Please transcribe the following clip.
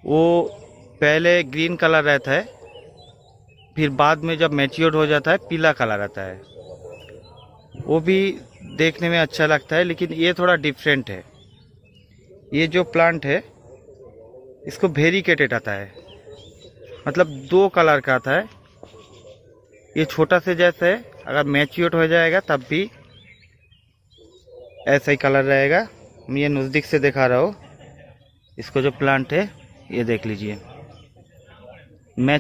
वो पहले green colour रहता है, फिर बाद में जब मैच्योर हो जाता है पीला कलर आता है। वो भी देखने में अच्छा लगता है, लेकिन ये थोड़ा डिफरेंट है। ये जो प्लांट है इसको वेरिकेटेड आता है, मतलब दो कलर का आता है। ये छोटा से जैसा है, अगर मैच्योर हो जाएगा तब भी ऐसा ही कलर रहेगा। मैं ये नज़दीक से दिखा रहा हूँ। इसको जो प्लांट है ये देख लीजिए।